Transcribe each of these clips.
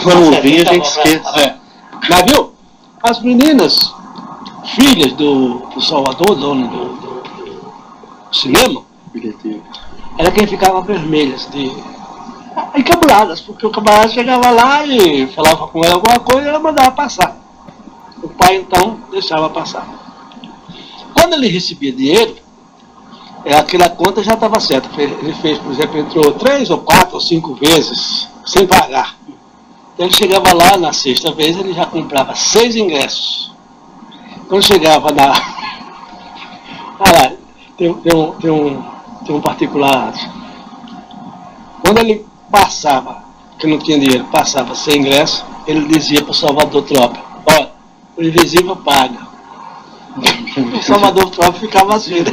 quando vê, a gente esquece. Mas viu? As meninas, filhas do Salvador, dono do cinema, era quem ficava vermelhas, encabuladas, porque o camarada chegava lá e falava com ela alguma coisa e ela mandava passar. O pai então deixava passar. Quando ele recebia dinheiro, aquela conta já estava certa. Ele fez, por exemplo, entrou 3 ou 4 ou 5 vezes sem pagar. Então ele chegava lá, na sexta vez, ele já comprava 6 ingressos. Quando chegava na... tem um particular. Quando ele passava, que não tinha dinheiro, passava sem ingresso, ele dizia para o Salvador Tropa: olha, o invisível paga. O Salvador Tropa ficava assim, né?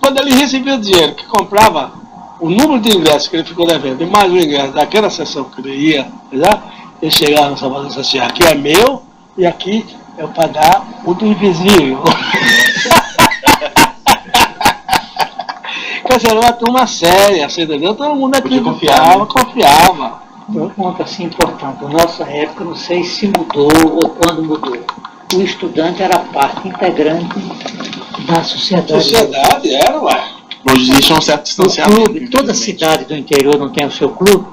Quando ele recebia o dinheiro, que comprava o número de ingressos que ele ficou devendo, e mais um ingresso daquela sessão que ele ia, né? Ele chegava no Salvador e disse assim: aqui é meu e aqui eu pagar o do invisível. Quer dizer, era uma turma séria, você entendeu? Todo mundo acreditava, confiava. Um ponto assim importante, na nossa época, não sei se mudou ou quando mudou. O estudante era parte integrante da sociedade. Sociedade era, ué. Hoje existe um certo distanciamento. Clube, toda cidade do interior não tem o seu clube.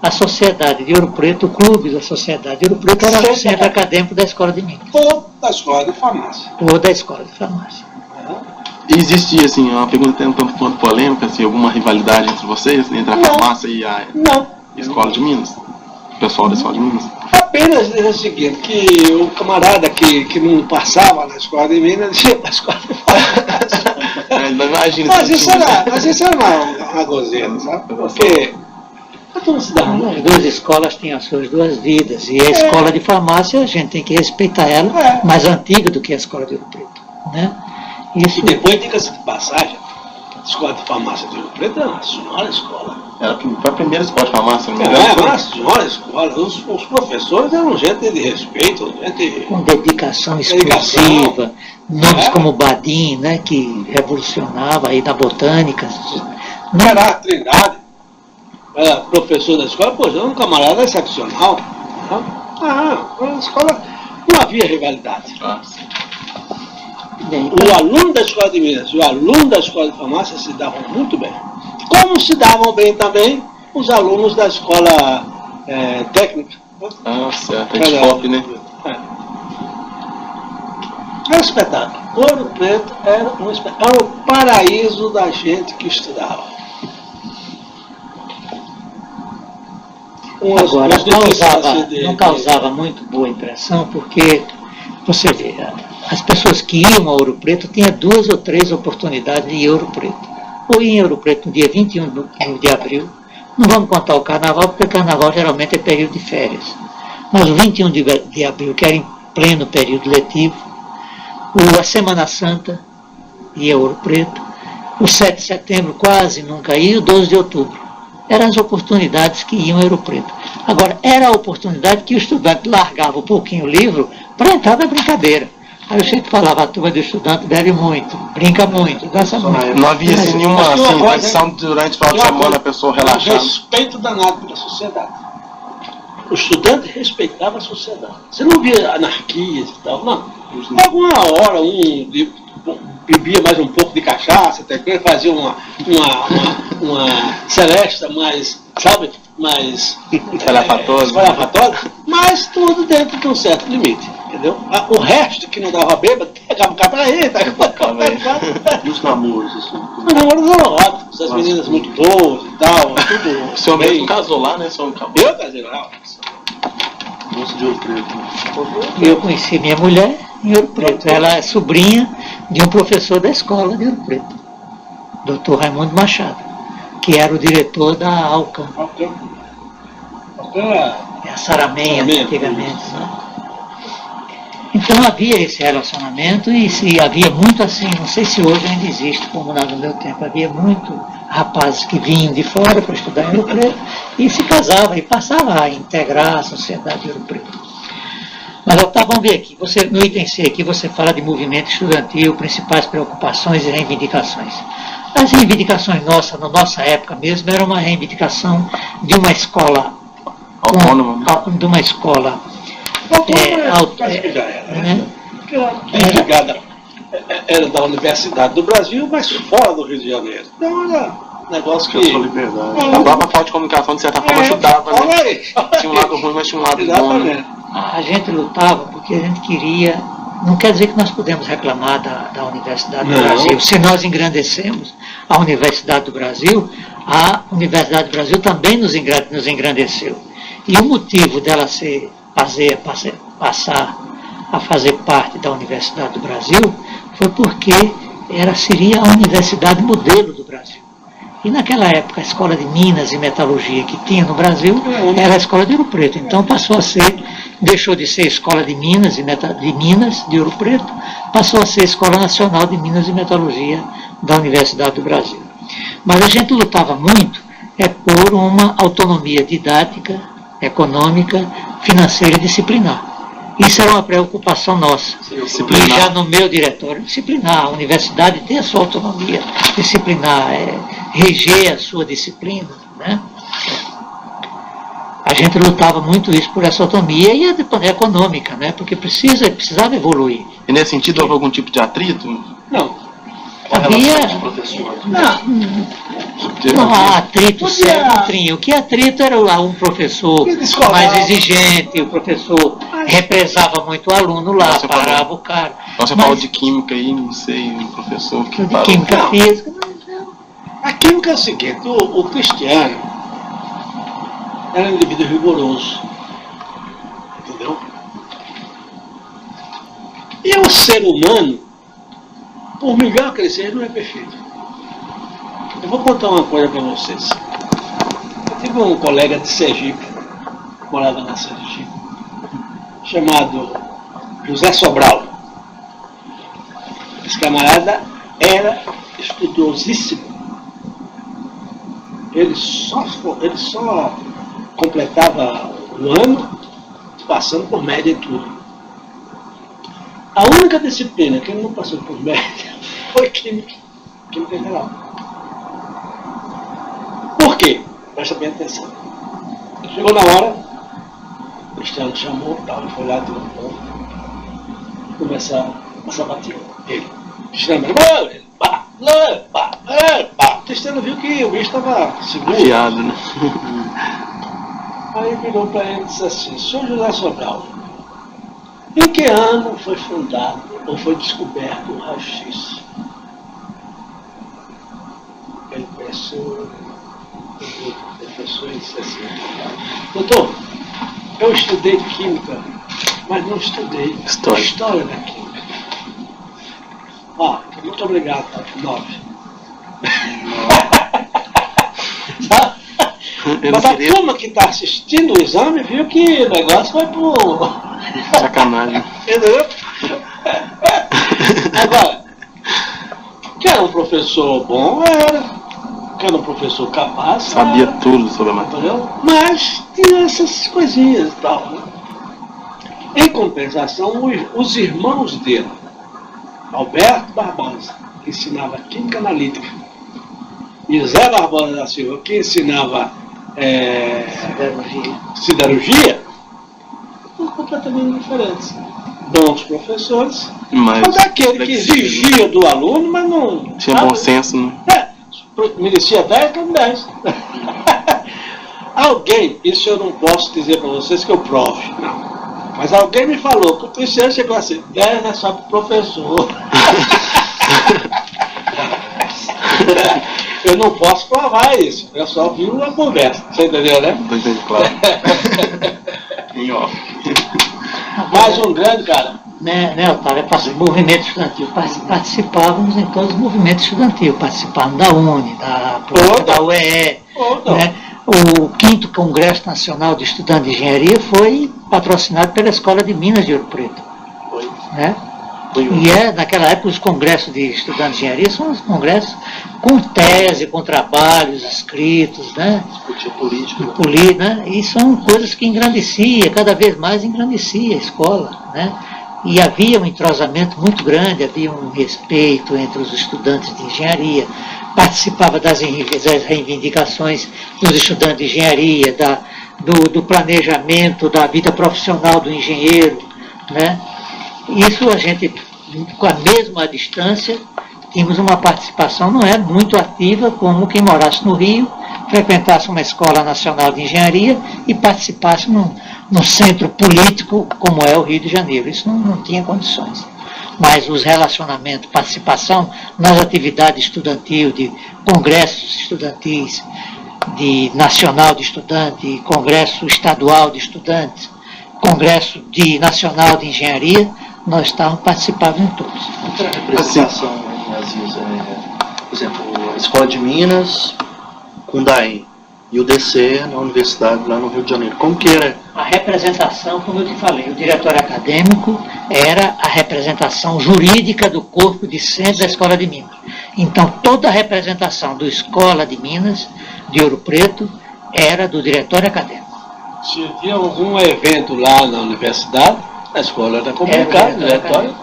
A Sociedade de Ouro Preto, o clube da Sociedade de Ouro Preto era o centro acadêmico da Escola de Minas. Ou da Escola de Farmácia. Ou da Escola de Farmácia. E existia, assim, uma pergunta tem um tanto quanto polêmica, assim, alguma rivalidade entre vocês, entre a farmácia e a Escola de Minas? O pessoal da Escola de Minas? Apenas dizer o seguinte, que o camarada que não passava na Escola de Minas ia para a Escola de Farmácia. Imagina, mas isso era uma gozeira, sabe? Porque as duas escolas têm as suas duas vidas. E a Escola de Farmácia, a gente tem que respeitar ela, mais antiga do que a Escola de Ouro Preto, né? Isso. E depois, diga-se de passagem, a Escola de Farmácia de Ouro Preto era uma senhora escola. Foi a primeira escola de farmácia, não me engano. Era uma senhora escola. Os professores eram gente de respeito, gente... Com dedicação exclusiva. Nomes como Badim, né, que revolucionava aí na botânica. Era a Trindade, era professor da escola, pois era um camarada excepcional. A escola não havia rivalidade. O aluno da Escola de Minas e o aluno da Escola de Farmácia se davam muito bem. Como se davam bem também os alunos da Escola Técnica. Certo, é de pop, né? Era um espetáculo. Ouro Preto era um espetáculo. Era o paraíso da gente que estudava. Agora, não causava muito boa impressão, porque, você vê, as pessoas que iam a Ouro Preto tinham 2 ou 3 oportunidades de ir a Ouro Preto. Ou ia em Ouro Preto no dia 21 de abril, não vamos contar o carnaval, porque o carnaval geralmente é período de férias. Mas o 21 de abril, que era em pleno período letivo, a Semana Santa ia a Ouro Preto, o 7 de setembro quase nunca ia, e o 12 de outubro. Eram as oportunidades que iam a Ouro Preto. Agora, era a oportunidade que o estudante largava um pouquinho o livro para entrar na brincadeira. Aí eu sempre falava, a turma do estudante bebe muito, brinca muito, dança muito. Não havia assim, nenhuma tradição durante o final de semana a pessoa relaxar. Respeito danado pela sociedade. O estudante respeitava a sociedade. Você não via anarquias e tal, não. Alguma hora bebia mais um pouco de cachaça, até fazia uma celesta mais, sabe, mais espalhafatória, mas tudo dentro de um certo limite, entendeu? O resto que não dava bêbado, pegava o cara pra ele, E os namoros, assim? Os namoros eram ótimos, as meninas muito boas e tal, tudo. O senhor mesmo casou lá, né? Eu casei lá. Moço de Ouro Preto. Eu conheci minha mulher em Ouro Preto. Ela é sobrinha de um professor da escola de Ouro Preto, Dr. Raimundo Machado, que era o diretor da Alcam. A Saramenha, antigamente. Né? Então havia esse relacionamento e se havia muito assim, não sei se hoje ainda existe, como lá no meu tempo, havia muito rapazes que vinham de fora para estudar em Ouro Preto e se casavam e passavam a integrar a sociedade de Ouro Preto. Mas vamos ver aqui, no item C aqui você fala de movimento estudantil, principais preocupações e reivindicações. As reivindicações nossas, na nossa época mesmo, era uma reivindicação de uma escola de uma escola era da Universidade do Brasil, mas fora do Rio de Janeiro. Então era um negócio que... liberdade. A própria falta de comunicação, de certa forma, ajudava, né? Tinha um lado ruim, mas tinha um lado bom. Né? A gente lutava porque a gente queria... Não quer dizer que nós podemos reclamar da Universidade do Brasil. Se nós engrandecemos a Universidade do Brasil, a Universidade do Brasil também nos engrandeceu. E o motivo dela passar a fazer parte da Universidade do Brasil foi porque seria a universidade modelo do Brasil. E naquela época a Escola de Minas e Metalurgia que tinha no Brasil era a Escola de Ouro Preto. Então deixou de ser Escola de Minas de Ouro Preto, passou a ser Escola Nacional de Minas e Metalurgia da Universidade do Brasil. Mas a gente lutava muito por uma autonomia didática, econômica, financeira e disciplinar. Isso era uma preocupação nossa. E já no meu diretório, disciplinar. A universidade tem a sua autonomia, disciplinar, reger a sua disciplina. Né? A gente lutava muito isso por essa autonomia e a econômica, né? Porque precisava evoluir. E nesse sentido houve algum tipo de atrito? Não. Não há atrito sério. O que atrito era um professor mais exigente, o professor represava muito o aluno lá, parava o cara. Então você falou de química aí, não sei, um professor que de química física. A química é o seguinte, o Cristiano era um indivíduo rigoroso, entendeu? E o ser humano, por melhor que ele seja, não é perfeito. Eu vou contar uma coisa para vocês. Eu tive um colega de Sergipe, morava na Sergipe, chamado José Sobral. Esse camarada era estudosíssimo. Ele só completava o ano passando por média e tudo. A única disciplina que ele não passou por média foi química geral. Por quê? Presta bem atenção. Chegou na hora, o Cristiano chamou, tal, foi lá, tirou um ponto, começar a sabatina. Ele, Cristiano, o Cristiano viu que o bicho estava seguro. Fiado, né? Aí virou para ele e disse assim: Senhor José Sobral, em que ano foi fundado ou foi descoberto o raio-x? Ele pensou, o professor disse assim: doutor, eu estudei química, mas não estudei história da química. Muito obrigado, 9. Mas a turma que está assistindo o exame viu que o negócio foi por... Sacanagem. Entendeu? Agora, que era um professor bom, que era um professor capaz. Sabia tudo sobre a matéria. Mas tinha essas coisinhas e tal. Né? Em compensação, os irmãos dele, Alberto Barbosa, que ensinava Química Analítica, e Zé Barbosa da Silva, que ensinava siderurgia, são completamente diferentes. Bons professores, mas aquele que exigia do aluno, mas não... Tinha bom senso, né? Merecia 10, então 10. Alguém, isso eu não posso dizer para vocês que eu prove, não. Mas alguém me falou que o Cristiano chegou assim, 10 é só para o professor. Eu não posso provar isso, eu só vi uma conversa, você entendeu, né? Entendi, claro. Em off. Mais um grande cara. Né, Otávio, movimento estudantil. Participávamos em todos os movimentos estudantis. Participávamos da UNE, da UE. Né? O 5º Congresso Nacional de Estudantes de Engenharia foi patrocinado pela Escola de Minas de Ouro Preto. Foi. Né? E naquela época os congressos de estudantes de engenharia são os congressos com tese, com trabalhos escritos, né? Discutir política. Né? E são coisas que engrandecia, cada vez mais engrandecia a escola, né? E havia um entrosamento muito grande, havia um respeito entre os estudantes de engenharia, participava das reivindicações dos estudantes de engenharia, do planejamento, da vida profissional do engenheiro, né? Isso a gente, com a mesma distância, tínhamos uma participação não é muito ativa, como quem morasse no Rio, frequentasse uma escola nacional de engenharia e participasse num centro político como é o Rio de Janeiro. Isso não tinha condições. Mas os relacionamentos, participação nas atividades estudantis, de congressos estudantis, de nacional de estudante, congresso estadual de estudantes, congresso nacional de engenharia, nós participávamos em todos. Outra representação, Aziz, por exemplo, a Escola de Minas, Cundaém, e o DC na universidade lá no Rio de Janeiro. Como que era? A representação, como eu te falei, o diretório acadêmico era a representação jurídica do corpo discente da Escola de Minas. Então, toda a representação do Escola de Minas, de Ouro Preto, era do diretório acadêmico. Se tinha algum evento lá na universidade, a escola era comunicada, o diretório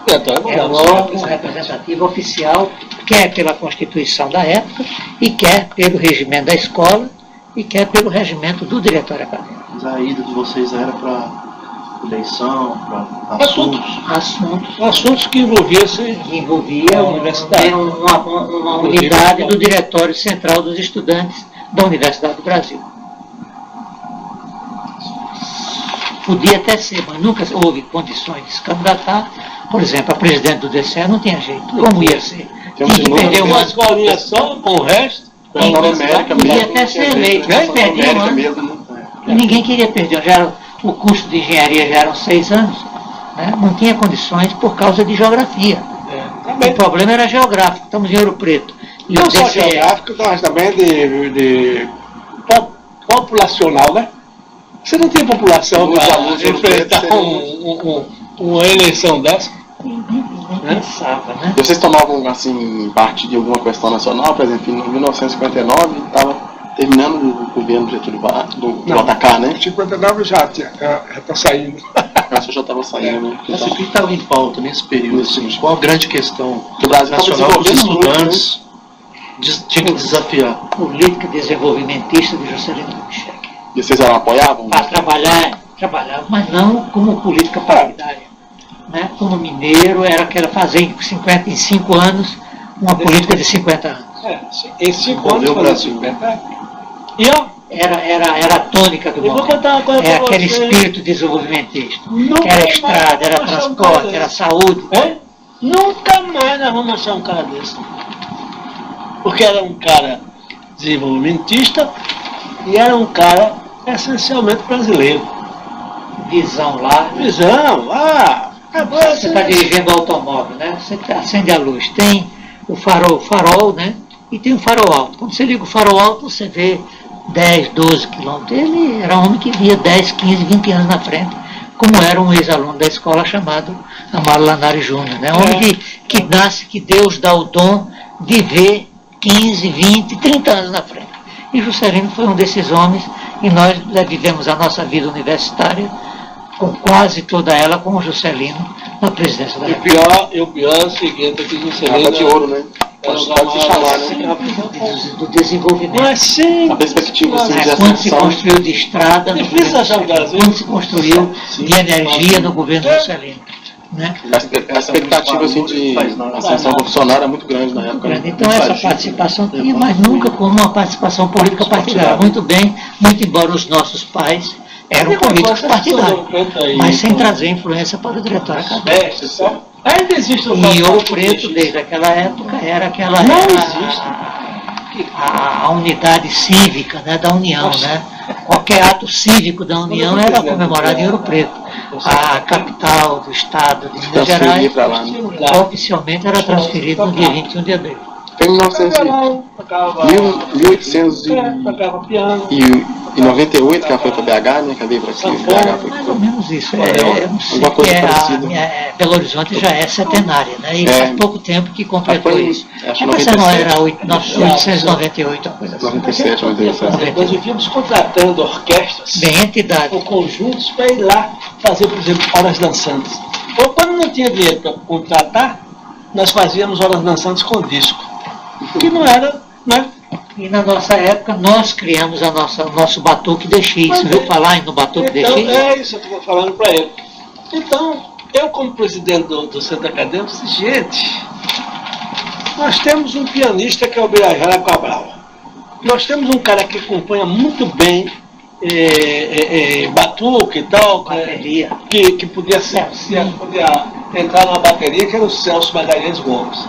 é o órgão representativo oficial, quer pela Constituição da época, e quer pelo regimento da escola, e quer pelo regimento do diretório acadêmico. Mas a ida de vocês era para eleição, para assuntos que envolvia a universidade. Uma unidade do Diretório Central dos Estudantes da Universidade do Brasil. Podia até ser, mas nunca houve condições de se candidatar. Por exemplo, a presidente do DCE não tinha jeito. Como ia ser? Tinha que perder uma escolinha só com o resto. Podia até ser eleito, mas perdia um ano. Ninguém queria perder. O curso de engenharia já eram 6 anos. Né? Não tinha condições por causa de geografia. O problema era geográfico. Estamos em Ouro Preto. E não só geográfico, mas também de populacional, né? Você não tem população para enfrentar uma eleição dessa? Pensava, né? Vocês tomavam, assim, parte de alguma questão nacional? Por exemplo, em 1959 estava terminando o governo do Getúlio Vargas, do JK, né? Em 59 já está saindo. Acho que já estava saindo, né? Mas o que estava em pauta nesse período? Assim, qual a grande questão do Brasil nacional que os estudantes tinham que desafiar? Política desenvolvimentista de Juscelino Kubitschek. E vocês apoiavam? Para trabalhava, mas não como política partidária. Né? Como mineiro, era que era fazer em 55 anos uma política de 50 anos. Em 5 anos fazer 50 anos. E ó, era a tônica do momento. Era aquele espírito desenvolvimentista. Era estrada, era transporte, era saúde. Nunca mais nós vamos achar um cara desse. Porque era um cara desenvolvimentista e era um cara essencialmente brasileiro. Visão. Você está dirigindo o automóvel, né? Você acende a luz. Tem o farol, né? E tem o farol alto. Quando você liga o farol alto, você vê 10, 12 quilômetros. Ele era um homem que via 10, 15, 20 anos na frente, como era um ex-aluno da escola chamado Amaro Lanari Júnior. Né? Um homem que nasce, que Deus dá o dom de ver 15, 20, 30 anos na frente. E Juscelino foi um desses homens, e nós vivemos a nossa vida universitária com quase toda ela com o Juscelino na presidência da República. E o pior é o seguinte, que Juscelino... Capa de ouro, né? Pode se chamar, né? Do desenvolvimento. Mas sim... A perspectiva, assim, de quando se construiu de estrada, quando se construiu de energia no governo Juscelino. Né? A expectativa assim, de ascensão profissional era muito grande na época. Então essa participação tinha, mas nunca como uma participação política partidária. Muito bem, muito embora os nossos pais eram políticos partidários, mas sem trazer influência para o diretório acadêmico. Ainda existe e Ouro Preto, desde aquela época, era a unidade cívica, né, da União. Né? Qualquer ato cívico da União era comemorado em Ouro Preto. A capital do estado de Minas Gerais oficialmente era transferida no dia 21 de abril. Em 1898, que ela foi para BH, né? Que veio para aqui. Mais ou menos isso. Alguma coisa parecida. Belo Horizonte já é centenária, né? E faz pouco tempo que completou isso. Mas não era 898, uma coisa assim. 97, 97. Nós vivíamos contratando orquestras, entidade, ou conjuntos, para ir lá fazer, por exemplo, horas dançantes. Ou quando não tinha dinheiro para contratar, nós fazíamos horas dançantes com disco. Que não era né? E na nossa época nós criamos o nosso batuque DX. Você viu falar no batuque então, DX? É isso que eu estou falando para ele. Então, eu como presidente do Centro Acadêmico, disse, gente, nós temos um pianista que é o Birajara Cabral. Nós temos um cara que acompanha muito bem batuque e tal, Bateria. que podia entrar numa bateria, que era o Celso Magalhães Gomes.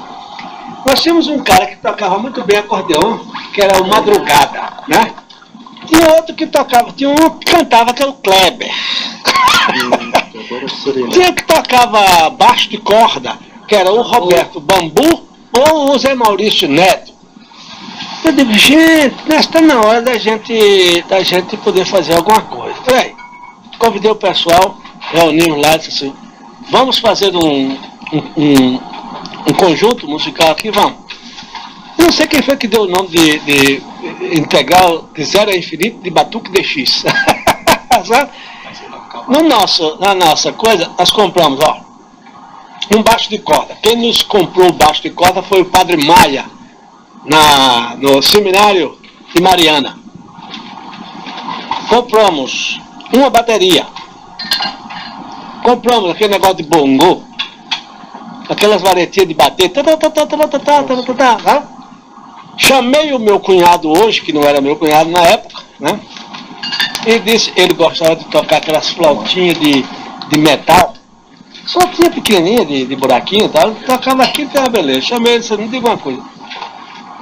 Nós tínhamos um cara que tocava muito bem acordeon, que era o Madrugada, né? Tinha outro que tocava, tinha um que cantava, que era o Kleber. Tinha que tocava baixo de corda, que era o Roberto Bambu ou o Zé Maurício Neto. Eu digo, gente, está na hora da gente poder fazer alguma coisa. Peraí, convidei o pessoal, reunimos lá e disse assim, vamos fazer um conjunto musical aqui, vamos. Eu não sei quem foi que deu o nome de integral de 0 a infinito de Batuque DX. Na nossa coisa, nós compramos, ó, um baixo de corda. Quem nos comprou o baixo de corda foi o Padre Maia, no seminário de Mariana. Compramos uma bateria. Compramos aquele negócio de bongo, aquelas varetinhas de bater. Chamei o meu cunhado hoje, que não era meu cunhado na época, né? E disse, ele gostava de tocar aquelas flautinhas de metal. Só tinha pequenininha de buraquinho e tal. Ele tocava aqui e tava beleza. Chamei ele e disse, me diga uma coisa.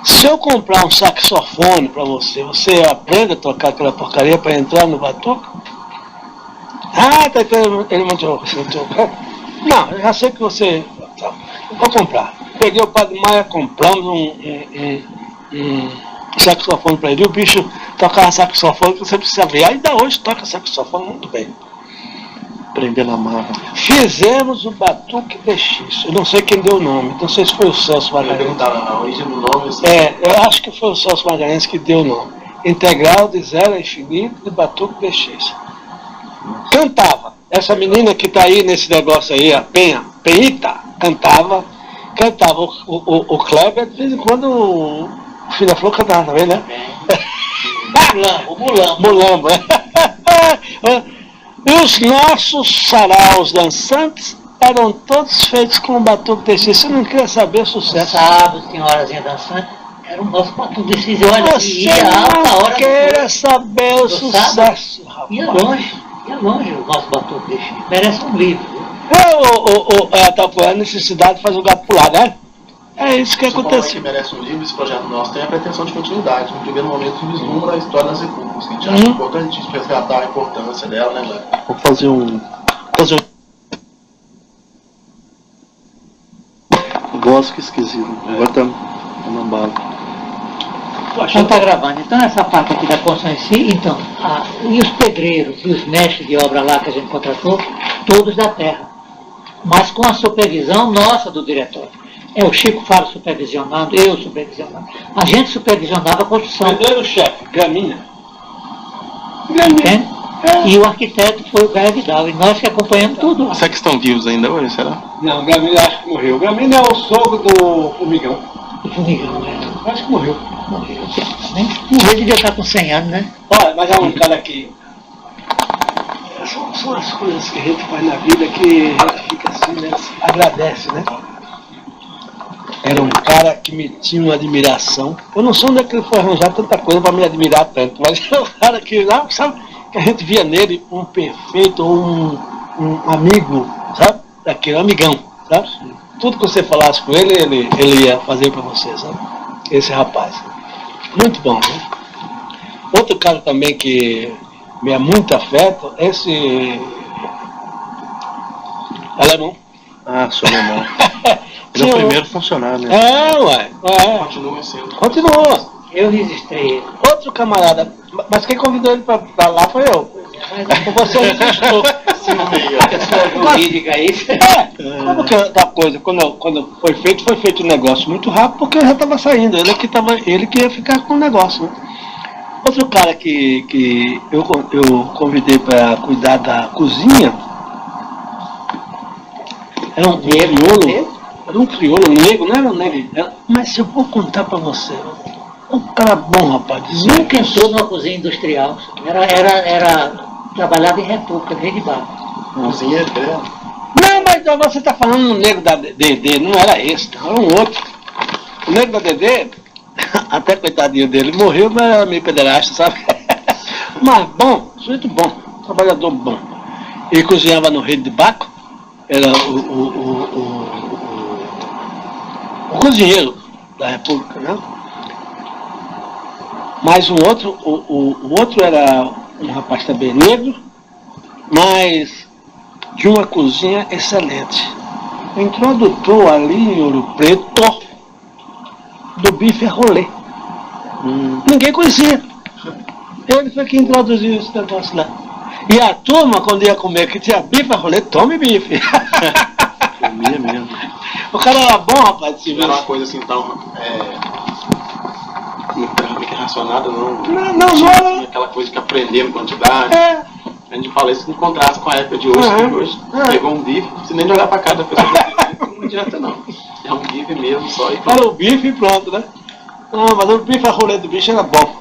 Se eu comprar um saxofone para você, você aprende a tocar aquela porcaria para entrar no batuque? Ah, tá, ele montou. Não, eu já sei que você... Vou comprar. Peguei o Padre Maia, compramos um saxofone para ele. E o bicho tocava saxofone, você precisa ver. Ainda hoje toca saxofone muito bem. Prender na marra. Fizemos o Batuque DX. Eu não sei quem deu o nome. Não sei se foi o Celso Magalhães. A origem do nome. Eu acho que foi o Celso Magalhães que deu o nome. Integral de 0 a infinito de Batuque DX. Cantava. Essa menina que está aí nesse negócio aí, a Penita, cantava o Kleber, de vez em quando o Filho da Flor cantava também, né? Mulambo. E os nossos saraus dançantes eram todos feitos com o Batuque DX. Você não queria saber o sucesso? Sábado, tinha horazinha dançante, era o nosso Batuque DX. Olha, você ia alta hora. Não queira saber o sucesso, rapaz. Ia longe o nosso Batuque DX. Merece um livro. A necessidade de fazer o gato pular, né? É isso que aconteceu. Que merece um livro, esse projeto nosso tem a pretensão de continuidade. No primeiro momento, vislumbra a história das repúblicas. A gente acha importantíssimo resgatar a importância dela, né, Léo? Vou fazer um... Gosto que esquisito. Agora tá na bala. Então está gravando. Então essa parte aqui da construção em si, então, e os pedreiros e os mestres de obra lá que a gente contratou, todos da terra. Mas com a supervisão nossa do diretório. É o Chico Faro supervisionando, eu supervisionando. A gente supervisionava a construção. Pedreiro-chefe, Gramínea. Entende? E o arquiteto foi o Gaia Vidal. E nós que acompanhamos tudo lá. Será que estão vivos ainda hoje, será? Não, o Gramínea acho que morreu. O Gramínea é o sogro do Formigão. O Formigão, né? Acho que morreu. Morreu devia estar com 100 anos, né? Olha, mas é um cara que... São as coisas que a gente faz na vida que a gente fica assim, né? Agradece, né? Era um cara que me tinha uma admiração. Eu não sei onde é que ele foi arranjar tanta coisa para me admirar tanto, mas é um cara que lá, sabe, que a gente via nele um perfeito, um amigo, sabe? Daquele amigão, sabe? Tudo que você falasse com ele, ele ia fazer para você, sabe? Esse rapaz. Muito bom, né? Outro cara também que me é muito afeto, esse alemão. Ah, sou alemão. Ele é o primeiro funcionário, né? Ué. Continua sendo. Continua. Eu registrei ele. Outro camarada, mas quem convidou ele para lá foi eu. Você registrou. Pessoa jurídica aí. Como que é da coisa? Quando foi feito um negócio muito rápido, porque eu já estava saindo. Ele que ia ficar com o negócio, né? Outro cara que eu convidei para cuidar da cozinha era um crioulo. Era um crioulo negro, não era um negro. Mas eu vou contar para você. Um cara bom, rapaz. Nunca entrou numa cozinha industrial. Trabalhava em República, no Rio de Barro. Cozinha é. Não, mas você está falando do Negro da Dedê, não era esse, não, era um outro. O Negro da Dedê, até coitadinho dele, morreu, mas era meio pederasta, sabe? Mas bom, sujeito bom, trabalhador bom. Ele cozinhava no Rio de Baco, era o cozinheiro da República, né? Mas o outro era um rapaz também negro, mas de uma cozinha excelente. Introdutor ali em Ouro Preto do bife rolê. Ninguém conhecia. Ele foi que introduziu esse negócio lá. E a turma, quando ia comer que tinha bife rolê, tome bife. Comia mesmo. O cara era bom, rapaz. Não era uma coisa assim tão muito racionada, não. Não era. Aquela coisa que aprendendo quantidade. É. A gente fala isso em contraste com a época de hoje, que hoje pegou um bife, não precisa nem jogar pra cá da pessoa. Não adianta não. É um bife mesmo só. Era o bife e pronto, né? Não, mas o bife a rolê do bicho era bom.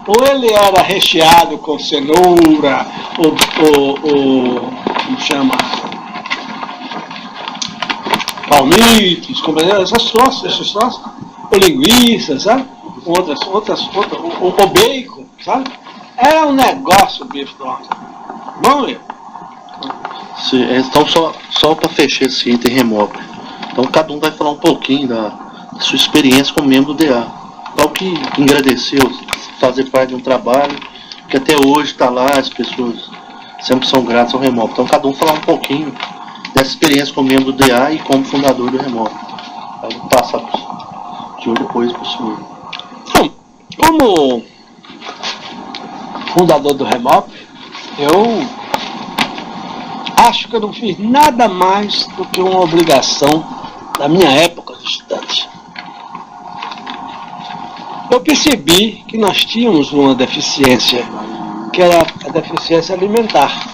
Ou ele era recheado com cenoura, como chama? Palmitos, esses troços, ou linguiça, sabe? O bacon, sabe? Era um negócio o bife pronto. Bom mesmo. Então, só para fechar esse item remoto. Então, cada um vai falar um pouquinho da sua experiência como membro do DA. Qual que agradeceu fazer parte de um trabalho que até hoje está lá, as pessoas sempre são gratas ao remoto. Então, cada um falar um pouquinho dessa experiência como membro do DA e como fundador do remoto. Aí eu vou passar de olho depois para o senhor. Então, como fundador do Remop, eu acho que eu não fiz nada mais do que uma obrigação da minha época de estudante. Eu percebi que nós tínhamos uma deficiência, que era a deficiência alimentar.